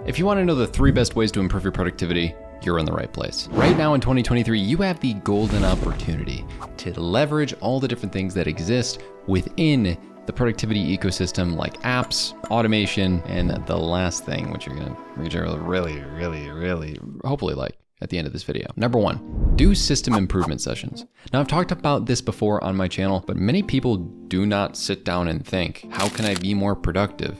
If you want to know the 3 best ways to improve your productivity, you're in the right place. Right now in 2023, you have the golden opportunity to leverage all the different things that exist within the productivity ecosystem, like apps, automation, and the last thing, which you're gonna really hopefully like at the end of this video. Number 1, do system improvement sessions. Now, I've talked about this before on my channel, but many people do not sit down and think, how can I be more productive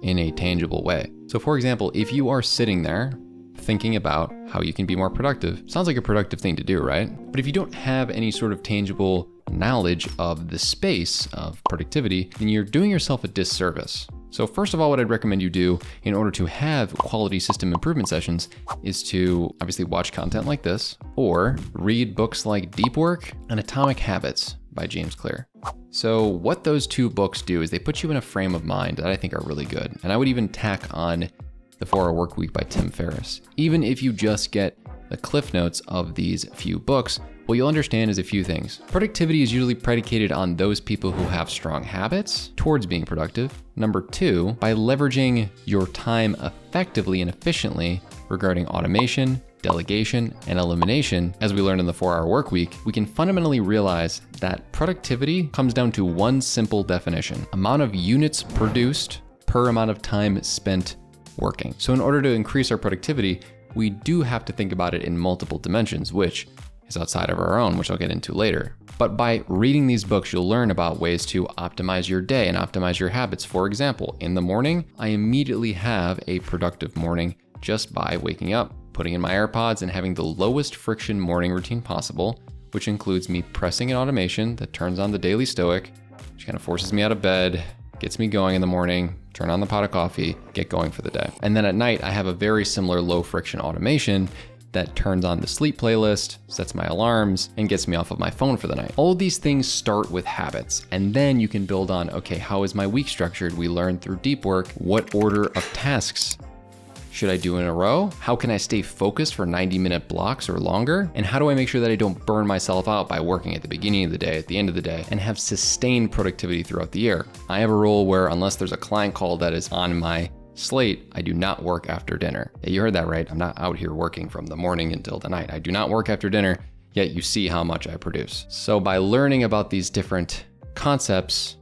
in a tangible way? So for example, if you are sitting there thinking about how you can be more productive, sounds like a productive thing to do, right? But if you don't have any sort of tangible knowledge of the space of productivity, then you're doing yourself a disservice. So first of all, what I'd recommend you do in order to have quality system improvement sessions is to obviously watch content like this, or read books like Deep Work and Atomic Habits by James Clear. So what those 2 books do is they put you in a frame of mind that I think are really good. And I would even tack on The 4-Hour Workweek by Tim Ferriss. Even if you just get the cliff notes of these few books, what you'll understand is a few things. Productivity is usually predicated on those people who have strong habits towards being productive. Number 2, by leveraging your time effectively and efficiently regarding automation, delegation, and elimination, as we learned in the 4-Hour Workweek, we can fundamentally realize that productivity comes down to one simple definition: amount of units produced per amount of time spent working. So in order to increase our productivity, we do have to think about it in multiple dimensions, which is outside of our own, which I'll get into later. But by reading these books, you'll learn about ways to optimize your day and optimize your habits. For example, in the morning, I immediately have a productive morning just by waking up, putting in my AirPods, and having the lowest friction morning routine possible, which includes me pressing an automation that turns on the Daily Stoic, which kind of forces me out of bed, gets me going in the morning, turn on the pot of coffee, get going for the day. And then at night, I have a very similar low friction automation that turns on the sleep playlist, sets my alarms, and gets me off of my phone for the night. All of these things start with habits, and then you can build on, okay, how is my week structured? We learned through Deep Work, what order of tasks should I do in a row? How can I stay focused for 90-minute blocks or longer? And how do I make sure that I don't burn myself out by working at the beginning of the day, at the end of the day, and have sustained productivity throughout the year? I have a rule where unless there's a client call that is on my slate, I do not work after dinner. Yeah, you heard that right. I'm not out here working from the morning until the night. I do not work after dinner, yet you see how much I produce. So by learning about these different concepts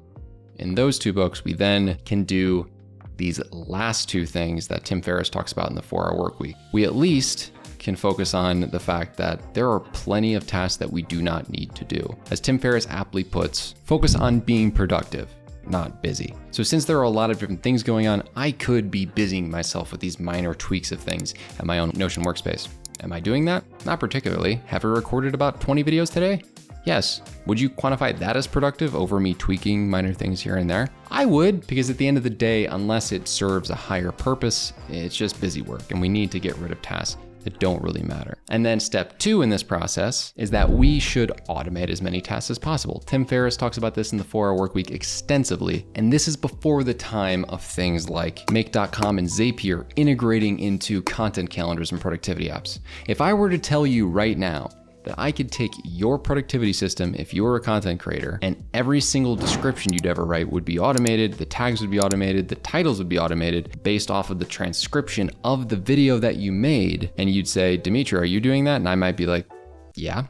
in those 2 books, we then can do these last 2 things that Tim Ferriss talks about in the 4-Hour Workweek. We at least can focus on the fact that there are plenty of tasks that we do not need to do. As Tim Ferriss aptly puts, focus on being productive, not busy. So since there are a lot of different things going on, I could be busying myself with these minor tweaks of things at my own Notion workspace. Am I doing that? Not particularly. Have I recorded about 20 videos today? Yes. Would you quantify that as productive over me tweaking minor things here and there? I would, because at the end of the day, unless it serves a higher purpose, it's just busy work, and we need to get rid of tasks that don't really matter. And then step 2 in this process is that we should automate as many tasks as possible. Tim Ferriss talks about this in the 4-Hour Workweek extensively, and this is before the time of things like Make.com and Zapier integrating into content calendars and productivity apps. If I were to tell you right now that I could take your productivity system if you were a content creator, and every single description you'd ever write would be automated, the tags would be automated, the titles would be automated based off of the transcription of the video that you made, and you'd say, Dimitri, are you doing that? And I might be like, yeah.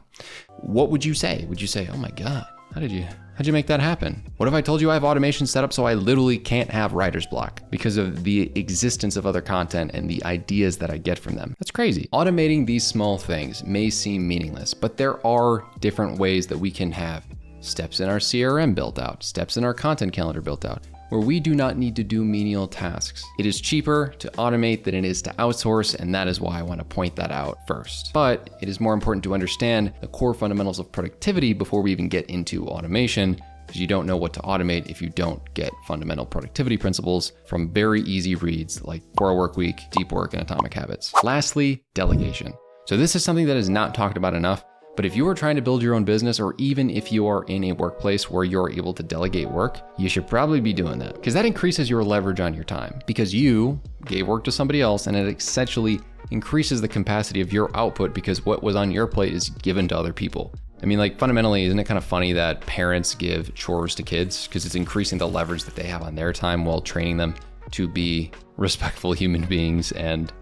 What would you say? Would you say, oh my God, how'd you make that happen? What if I told you I have automation set up so I literally can't have writer's block because of the existence of other content and the ideas that I get from them? That's crazy. Automating these small things may seem meaningless, but there are different ways that we can have steps in our CRM built out, steps in our content calendar built out, where we do not need to do menial tasks. It is cheaper to automate than it is to outsource, and that is why I want to point that out first. But it is more important to understand the core fundamentals of productivity before we even get into automation, because you don't know what to automate if you don't get fundamental productivity principles from very easy reads like 4-Hour Workweek, Deep Work, and Atomic Habits. Lastly, delegation. So this is something that is not talked about enough. But if you are trying to build your own business, or even if you are in a workplace where you're able to delegate work, you should probably be doing that, because that increases your leverage on your time, because you gave work to somebody else, and it essentially increases the capacity of your output because what was on your plate is given to other people. I mean, like, fundamentally, isn't it kind of funny that parents give chores to kids because it's increasing the leverage that they have on their time while training them to be respectful human beings and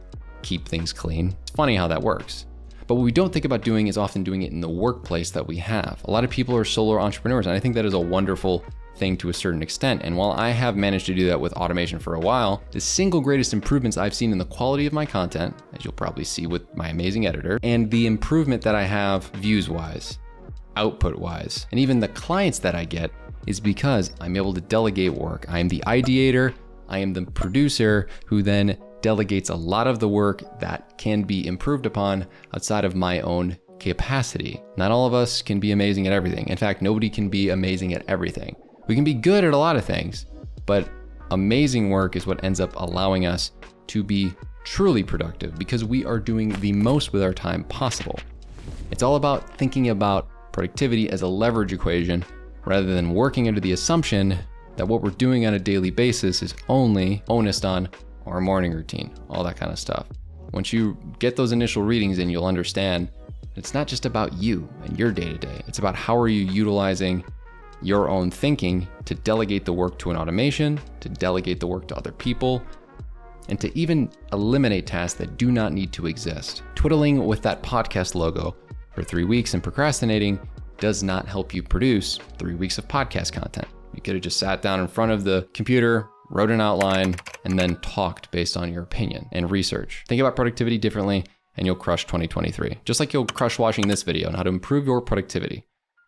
keep things clean. It's funny how that works. But what we don't think about doing is often doing it in the workplace that we have. A lot of people are solo entrepreneurs, and I think that is a wonderful thing to a certain extent. And while I have managed to do that with automation for a while, the single greatest improvements I've seen in the quality of my content, as you'll probably see with my amazing editor, and the improvement that I have views-wise, output-wise, and even the clients that I get is because I'm able to delegate work. I am the ideator, I am the producer who then delegates a lot of the work that can be improved upon outside of my own capacity. Not all of us can be amazing at everything. In fact, nobody can be amazing at everything. We can be good at a lot of things, but amazing work is what ends up allowing us to be truly productive because we are doing the most with our time possible. It's all about thinking about productivity as a leverage equation rather than working under the assumption that what we're doing on a daily basis is only onus on our morning routine, all that kind of stuff. Once you get those initial readings in, you'll understand it's not just about you and your day-to-day. It's about how are you utilizing your own thinking to delegate the work to an automation, to delegate the work to other people, and to even eliminate tasks that do not need to exist. Twiddling with that podcast logo for 3 weeks and procrastinating does not help you produce 3 weeks of podcast content. You could have just sat down in front of the computer, wrote an outline, and then talked based on your opinion and research. Think about productivity differently and you'll crush 2023. Just like you'll crush watching this video on how to improve your productivity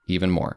even more.